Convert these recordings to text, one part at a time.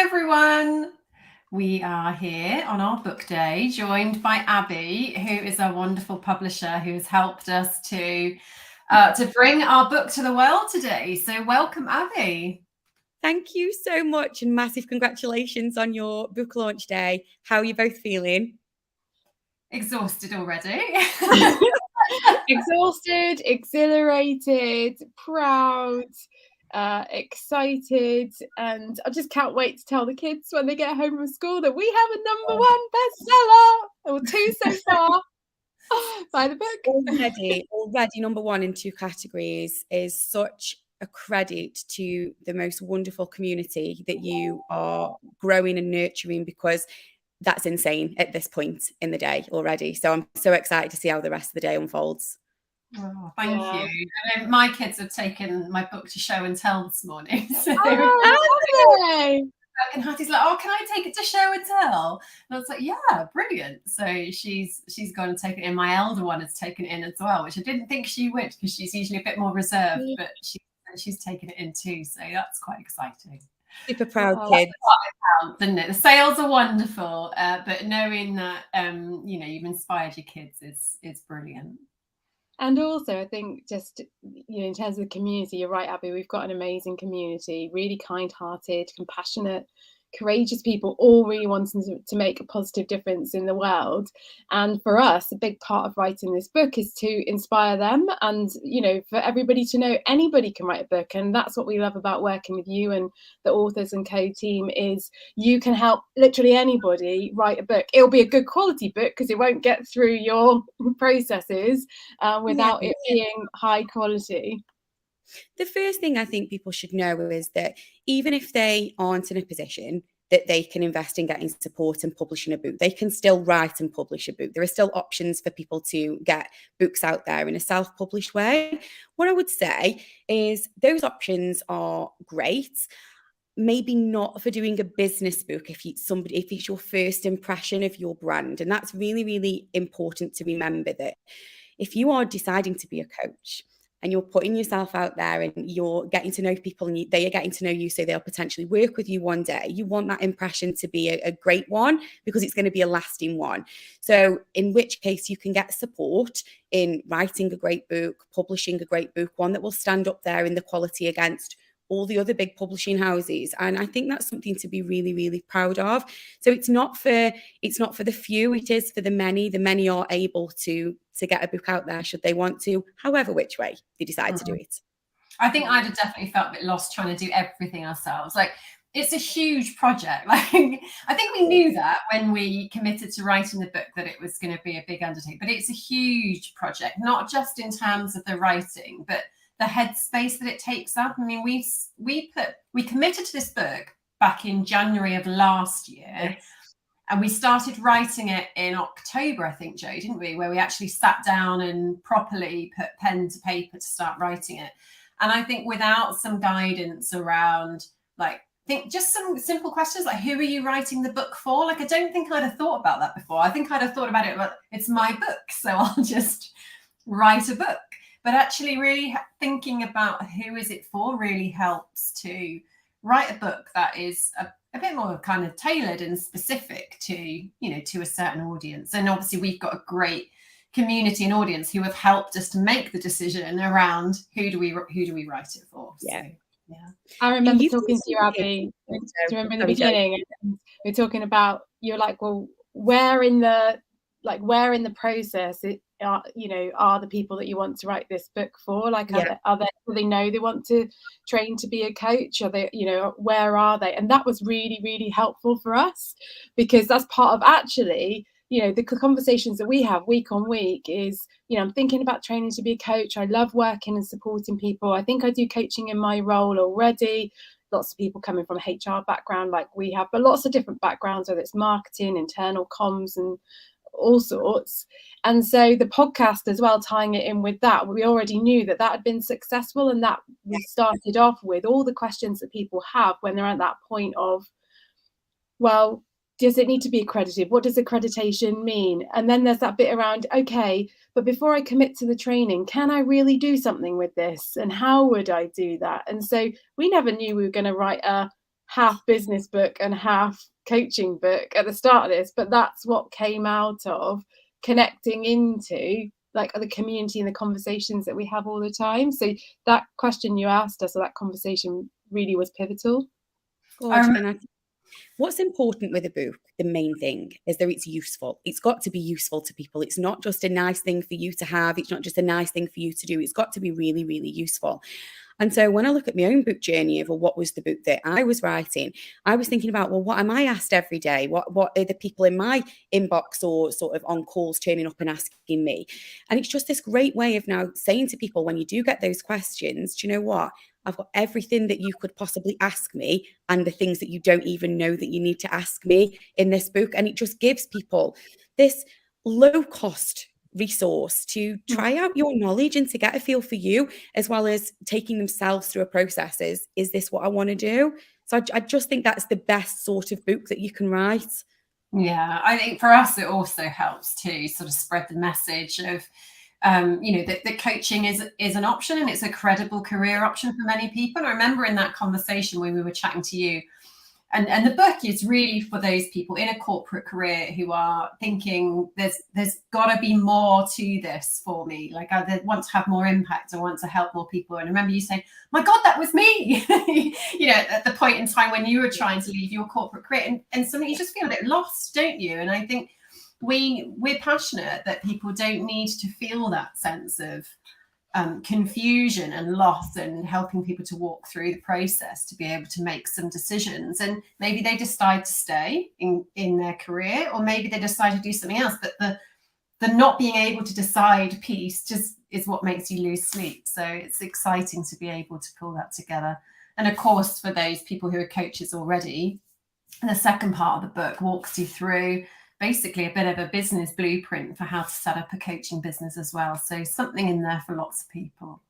everyone. We are here on our book day, joined by Abby, who is a wonderful publisher who has helped us to bring our book to the world today. So welcome, Abby. Thank you so much, and massive congratulations on your book launch day. How are you both feeling? Exhausted already. Exhausted, exhilarated, proud, excited, and I just can't wait to tell the kids when they get home from school that we have a number one bestseller, or two so far, by the book. Already number one in 2 categories is such a credit to the most wonderful community that you are growing and nurturing, because that's insane at this point in the day already. So I'm so excited to see how the rest of the day unfolds. Oh, thank you. My kids have taken my book to show and tell this morning. So and Hattie's like, "Oh, can I take it to show and tell?" And I was like, "Yeah, brilliant." So she's gone and taken it in. My elder one has taken it in as well, which I didn't think she would, because she's usually a bit more reserved, but she's taken it in too. So that's quite exciting. Super proud kids. Isn't it? The sales are wonderful, but knowing that you've inspired your kids is brilliant. And also, I think just, in terms of the community, you're right, Abby, we've got an amazing community, really kind-hearted, compassionate, courageous people, all really wanting to make a positive difference in the world. And for us, a big part of writing this book is to inspire them, and for everybody to know anybody can write a book. And that's what we love about working with you and the Authors & Co team, is you can help literally anybody write a book. It'll be a good quality book because it won't get through your processes without it being high quality. The first thing I think people should know is that even if they aren't in a position that they can invest in getting support and publishing a book, they can still write and publish a book. There are still options for people to get books out there in a self-published way. What I would say is those options are great. Maybe not for doing a business book if it's your first impression of your brand. And that's really, really important to remember, that if you are deciding to be a coach and you're putting yourself out there and you're getting to know people and they are getting to know you, so they'll potentially work with you one day, you want that impression to be a great one, because it's going to be a lasting one. So in which case you can get support in writing a great book, publishing a great book, one that will stand up there in the quality against all the other big publishing houses. And I think that's something to be really, really proud of. So it's not for the few, it is for the many. The many are able to get a book out there should they want to, however which way they decide to do it. I think I'd have definitely felt a bit lost trying to do everything ourselves. Like, it's a huge project. Like, I think we knew that when we committed to writing the book, that it was going to be a big undertaking, but it's a huge project, not just in terms of the writing, but the headspace that it takes up. I mean, we committed to this book back in January of last year. Yes. And we started writing it in October, I think, Jo, didn't we? Where we actually sat down and properly put pen to paper to start writing it. And I think without some guidance around, just some simple questions like, who are you writing the book for? Like, I don't think I'd have thought about that before. I think I'd have thought about it, well, it's my book, so I'll just write a book. But actually really thinking about who is it for really helps to write a book that is a bit more kind of tailored and specific to a certain audience. And obviously we've got a great community and audience who have helped us to make the decision around who do we write it for. Yeah. So, yeah. I remember talking to you, Abby. Do you remember in the beginning? We were talking about, you're like, well, where in the process are the people that you want to write this book for? Like, do they know they want to train to be a coach? Are they, where are they? And that was really, really helpful for us, because that's part of actually, the conversations that we have week on week is, I'm thinking about training to be a coach. I love working and supporting people. I think I do coaching in my role already. Lots of people coming from HR background like we have, but lots of different backgrounds, whether it's marketing, internal comms, and all sorts. And so the podcast as well, tying it in with that, we already knew that had been successful, and that we started off with all the questions that people have when they're at that point of, well, does it need to be accredited? What does accreditation mean? And then there's that bit around, okay, but before I commit to the training, can I really do something with this? And how would I do that? And so we never knew we were going to write a half business book and half coaching book at the start of this, but that's what came out of connecting into like the community and the conversations that we have all the time. So that question you asked us, or that conversation, really was pivotal. Good. And what's important with a book, the main thing, is that it's useful. It's got to be useful to people. It's not just a nice thing for you to have. It's not just a nice thing for you to do. It's got to be really, really useful. And so when I look at my own book journey of what was the book that I was writing, I was thinking about, well, what am I asked every day? What are the people in my inbox or sort of on calls turning up and asking me? And it's just this great way of now saying to people, when you do get those questions, do you know what? I've got everything that you could possibly ask me and the things that you don't even know that you need to ask me in this book. And it just gives people this low cost resource to try out your knowledge and to get a feel for you, as well as taking themselves through a process. Is this what I want to do? So I just think that's the best sort of book that you can write. Yeah, I think for us, it also helps to sort of spread the message of, that coaching is an option, and it's a credible career option for many people. I remember in that conversation when we were chatting to you, and the book is really for those people in a corporate career who are thinking there's got to be more to this for me. Like, I want to have more impact. I want to help more people. And I remember you saying, my God, that was me, at the point in time when you were trying to leave your corporate career, and something you just feel a bit lost, don't you? And I think we're passionate that people don't need to feel that sense of confusion and loss, and helping people to walk through the process to be able to make some decisions. And maybe they decide to stay in their career, or maybe they decide to do something else. But the not being able to decide piece just is what makes you lose sleep. So it's exciting to be able to pull that together. And of course, for those people who are coaches already, the second part of the book walks you through basically a bit of a business blueprint for how to set up a coaching business as well. So something in there for lots of people.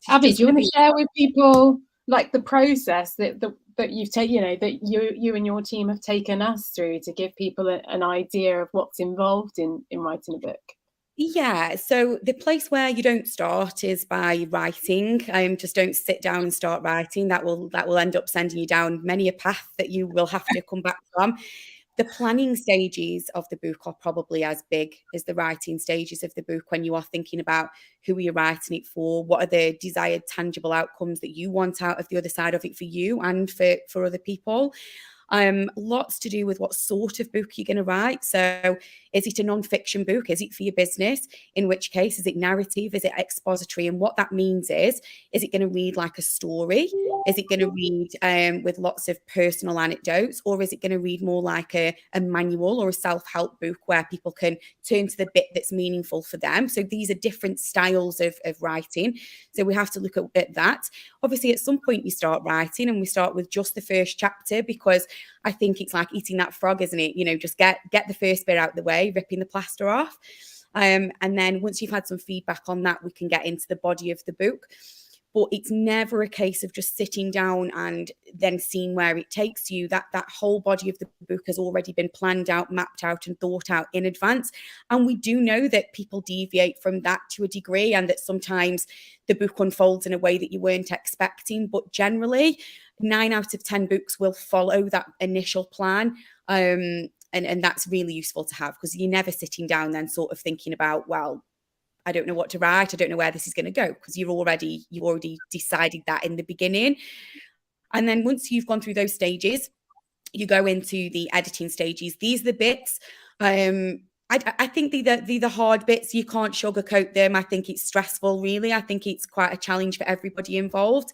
Abby, do you want to share with people like the process that you've taken, that you and your team have taken us through to give people an idea of what's involved in writing a book? Yeah, so the place where you don't start is by writing. Just don't sit down and start writing. That will end up sending you down many a path that you will have to come back from. The planning stages of the book are probably as big as the writing stages of the book, when you are thinking about who you're writing it for, what are the desired tangible outcomes that you want out of the other side of it for you and for other people. Lots to do with what sort of book you're going to write. So is it a non-fiction book? Is it for your business? In which case, is it narrative? Is it expository? And what that means is it going to read like a story? Is it going to read with lots of personal anecdotes? Or is it going to read more like a manual or a self-help book where people can turn to the bit that's meaningful for them? So these are different styles of writing. So we have to look at that. Obviously, at some point you start writing, and we start with just the first chapter, because I think it's like eating that frog, isn't it? Just get the first bit out of the way, ripping the plaster off. And then once you've had some feedback on that, we can get into the body of the book. But it's never a case of just sitting down and then seeing where it takes you. That whole body of the book has already been planned out, mapped out, and thought out in advance. And we do know that people deviate from that to a degree, and that sometimes the book unfolds in a way that you weren't expecting. But generally, 9 out of 10 books will follow that initial plan. And that's really useful to have, because you're never sitting down then sort of thinking about, well, I don't know what to write, I don't know where this is going to go, because you've already decided that in the beginning. And then once you've gone through those stages, you go into the editing stages. These are the bits. I think they're the hard bits. You can't sugarcoat them. I think it's stressful, really. I think it's quite a challenge for everybody involved.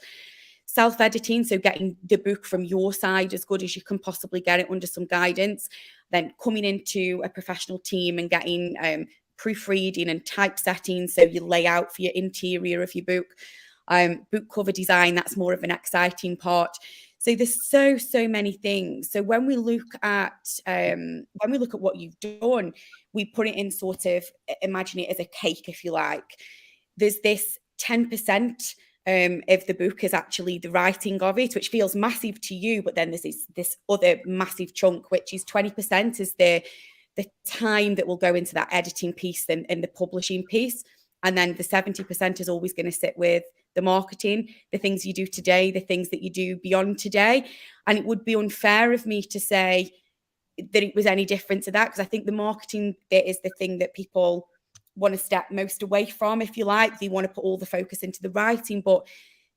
Self-editing, so getting the book from your side as good as you can possibly get it under some guidance, then coming into a professional team and getting proofreading and typesetting, so you lay out for your interior of your book. Book cover design, that's more of an exciting part. So there's so many things. So when we look at what you've done, we put it in sort of, imagine it as a cake, if you like. There's this 10% of the book is actually the writing of it, which feels massive to you, but then there's this other massive chunk, which is 20% is the time that will go into that editing piece and the publishing piece. And then the 70% is always going to sit with the marketing, the things you do today, the things that you do beyond today. And it would be unfair of me to say that it was any different to that, because I think the marketing bit is the thing that people want to step most away from, if you like. They want to put all the focus into the writing, but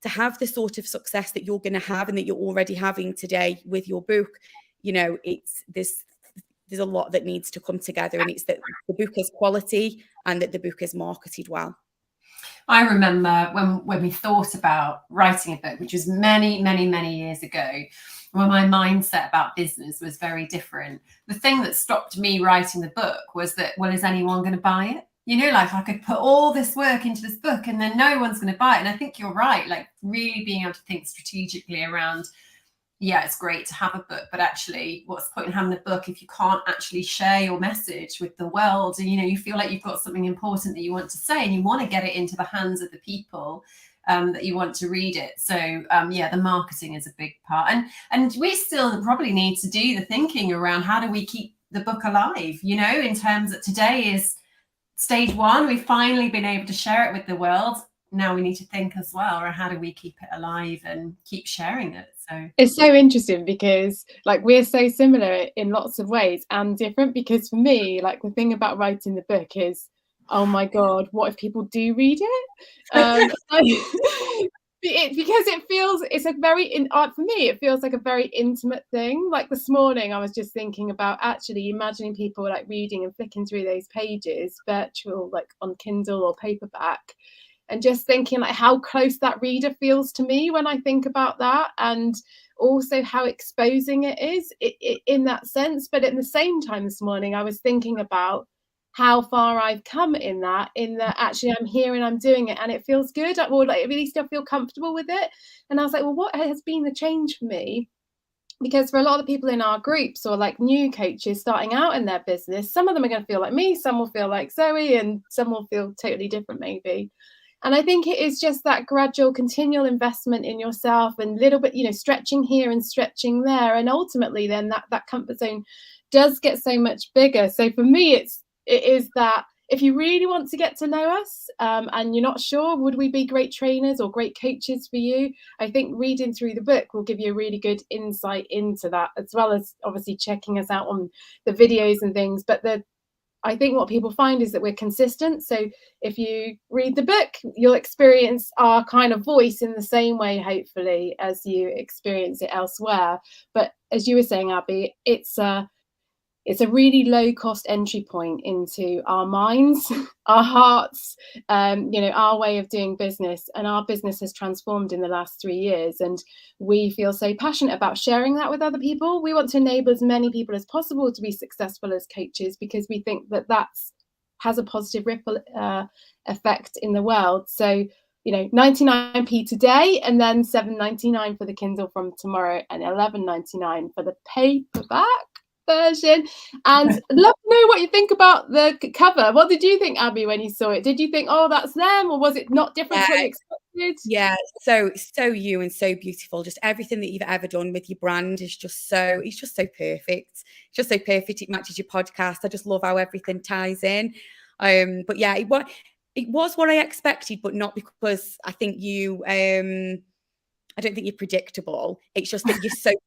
to have the sort of success that you're going to have and that you're already having today with your book, you know, there's a lot that needs to come together, and it's that the book is quality and that the book is marketed well. I remember when we thought about writing a book, which was many, many, many years ago, when my mindset about business was very different. The thing that stopped me writing the book was that, well, is anyone going to buy it? You know, like I could put all this work into this book and then no one's going to buy it. And I think you're right, like really being able to think strategically around, yeah, it's great to have a book, but actually what's the point in having a book if you can't actually share your message with the world? And, you know, you feel like you've got something important that you want to say and you want to get it into the hands of the people that you want to read it. So yeah, the marketing is a big part. And we still probably need to do the thinking around how do we keep the book alive, you know, in terms that today is stage one. We've finally been able to share it with the world. Now we need to think as well, or how do we keep it alive and keep sharing it? So it's so interesting because like we're so similar in lots of ways and different, because for me, like the thing about writing the book is, oh my God, what if people do read it? Because it feels, it's a very, for me, it feels like a very intimate thing. Like this morning, I was just thinking about actually imagining people like reading and flicking through those pages, virtual, like on Kindle or paperback, and just thinking like how close that reader feels to me when I think about that, and also how exposing it is in that sense. But at the same time this morning, I was thinking about how far I've come in that actually I'm here and I'm doing it and it feels good, or like at least I feel comfortable with it. And I was like, well, what has been the change for me? Because for a lot of the people in our groups or like new coaches starting out in their business, some of them are going to feel like me, some will feel like Zoe, and some will feel totally different maybe. And I think it is just that gradual, continual investment in yourself and little bit, you know, stretching here and stretching there. And ultimately then that comfort zone does get so much bigger. So for me, it is that if you really want to get to know us and you're not sure, would we be great trainers or great coaches for you? I think reading through the book will give you a really good insight into that, as well as obviously checking us out on the videos and things. But I think what people find is that we're consistent. So if you read the book, you'll experience our kind of voice in the same way, hopefully, as you experience it elsewhere. But as you were saying, Abby, it's a really low cost entry point into our minds, our hearts, you know, our way of doing business. And our business has transformed in the last 3 years. And we feel so passionate about sharing that with other people. We want to enable as many people as possible to be successful as coaches, because we think that has a positive ripple effect in the world. So, you know, 99p today, and then $7.99 for the Kindle from tomorrow, and $11.99 for the paperback version. And love to know what you think about the cover. What did you think, Abby, when you saw it? Did you think, oh, that's them, or was it not different to what you expected? Yeah, so you and so beautiful. Just everything that you've ever done with your brand is just so, it's just so perfect. It's just so perfect. It matches your podcast. I just love how everything ties in. But yeah, it was what I expected, but not because I think you I don't think you're predictable. It's just that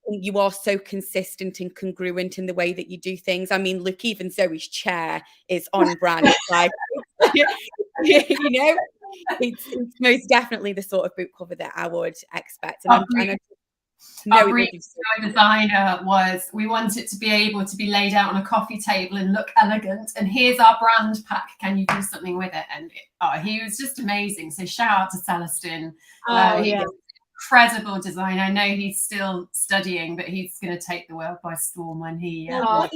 you are so consistent and congruent in the way that you do things. I mean, look, even Zoe's chair is on brand. It's like, you know, it's most definitely the sort of book cover that I would expect. And our brief designer was, we want it to be able to be laid out on a coffee table and look elegant. And here's our brand pack. Can you do something with it? And he was just amazing. So shout out to Celestin. Yeah. Incredible design. I know he's still studying, but he's going to take the world by storm when he. What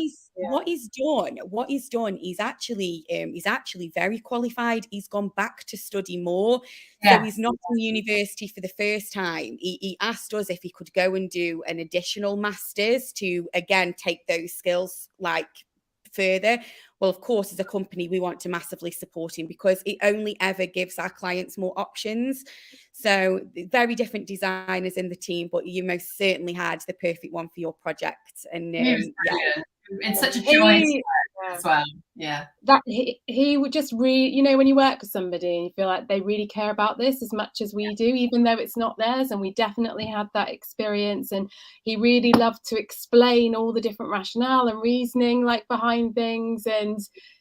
he's done. He's actually very qualified. He's gone back to study more. Yes. So he's not in university for the first time. He asked us if he could go and do an additional master's to again take those skills like further. Well, of course, as a company, we want to massively support him because it only ever gives our clients more options. So very different designers in the team, but you most certainly had the perfect one for your project. And it's such a joy. as well. Yeah. That he would just you know, when you work with somebody and you feel like they really care about this as much as we do, even though it's not theirs, and we definitely had that experience. And he really loved to explain all the different rationale and reasoning like behind things. And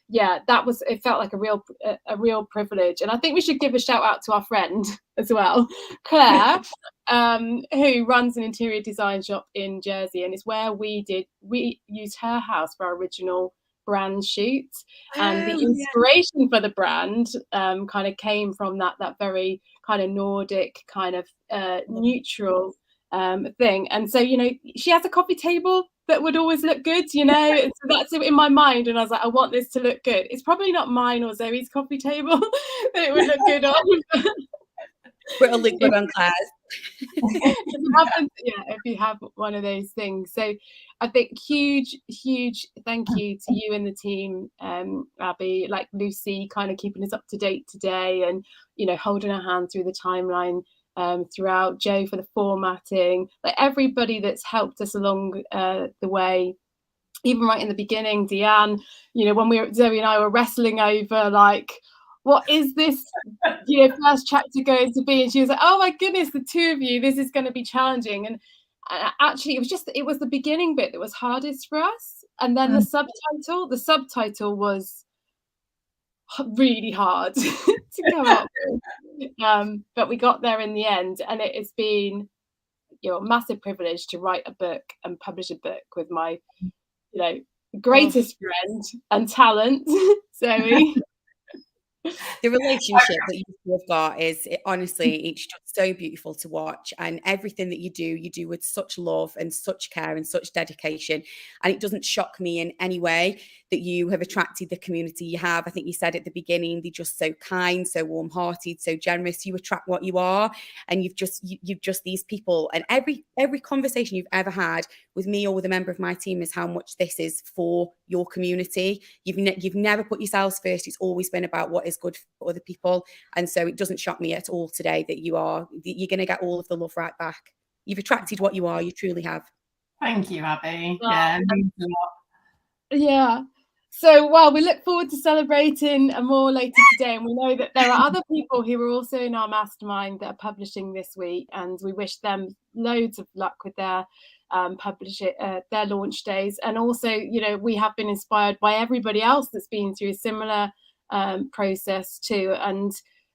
yeah, it felt like a real privilege. And I think we should give a shout out to our friend as well, Claire, who runs an interior design shop in Jersey, and it's where we used her house for our original brand shoot. And the inspiration for the brand kind of came from that very kind of Nordic kind of neutral thing. And so, you know, she has a coffee table that would always look good, you know. So that's in my mind, and I was like, I want this to look good. It's probably not mine or Zoe's coffee table that it would look good on. But it'll look good on Claire's. If you have one of those things. So I think huge thank you to you and the team, Abby, like Lucy kind of keeping us up to date today, and you know, holding our hand through the timeline throughout, Joe for the formatting, like everybody that's helped us along the way, even right in the beginning, Deanne, you know, when Zoe and I were wrestling over like, what is this, you know, first chapter going to be? And she was like, oh my goodness, the two of you, this is going to be challenging. And actually it was the beginning bit that was hardest for us. And then the subtitle was really hard to come up with. But we got there in the end, and it has been, you know, a massive privilege to write a book and publish a book with my, you know, greatest friend and talent, Zoe. The relationship that you have got is honestly, it's just so beautiful to watch, and everything that you do with such love and such care and such dedication. And it doesn't shock me in any way that you have attracted the community you have. I think you said at the beginning, they're just so kind, so warm-hearted, so generous. You attract what you are, and you've just these people. And every conversation you've ever had with me or with a member of my team is how much this is for your community. You've never put yourselves first. It's always been about what is good for other people. And so it doesn't shock me at all today that you're going to get all of the love right back. You've attracted what you are. You truly have. Thank you, Abby. Yeah. So, well, we look forward to celebrating more later today, and we know that there are other people who are also in our mastermind that are publishing this week, and we wish them loads of luck with their their launch days. And also, you know, we have been inspired by everybody else that's been through a similar process too. And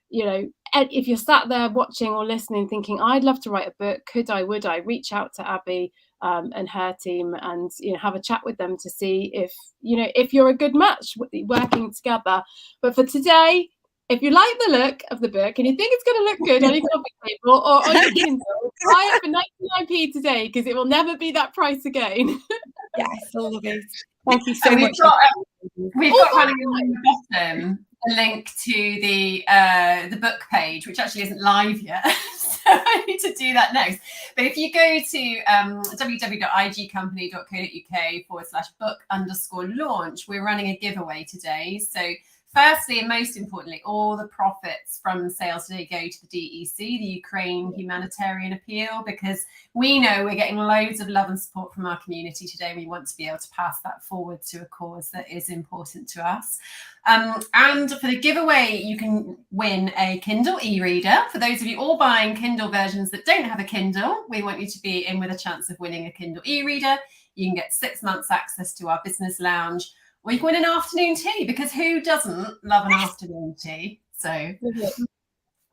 you know, if you're sat there watching or listening thinking, I'd love to write a book, would I reach out to Abby and her team, and you know, have a chat with them to see if, you know, if you're a good match working together. But for today, if you like the look of the book and you think it's going to look good on your coffee table or on your Kindle, buy it for 99p today, because it will never be that price again. Yes, I love it. Thank you so much. We've got running on the bottom a link to the book page, which actually isn't live yet. So I need to do that next. But if you go to www.igcompany.co.uk/book_launch, we're running a giveaway today. So firstly, and most importantly, all the profits from sales today go to the DEC, the Ukraine Humanitarian Appeal, because we know we're getting loads of love and support from our community today. We want to be able to pass that forward to a cause that is important to us. And for the giveaway, you can win a Kindle e-reader. For those of you all buying Kindle versions that don't have a Kindle, we want you to be in with a chance of winning a Kindle e-reader. You can get 6 months access to our business lounge. Or you can win an afternoon tea, because who doesn't love an afternoon tea? So,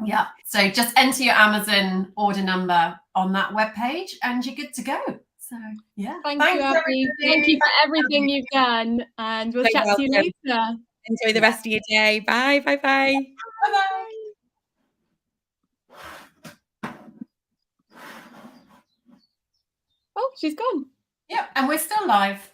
yeah. So just enter your Amazon order number on that webpage and you're good to go. So, yeah. Thanks you, Abby. Thank you for everything you've done. And we'll chat to you later. Enjoy the rest of your day. Bye. Bye-bye. Bye-bye. Oh, she's gone. Yeah, and we're still live.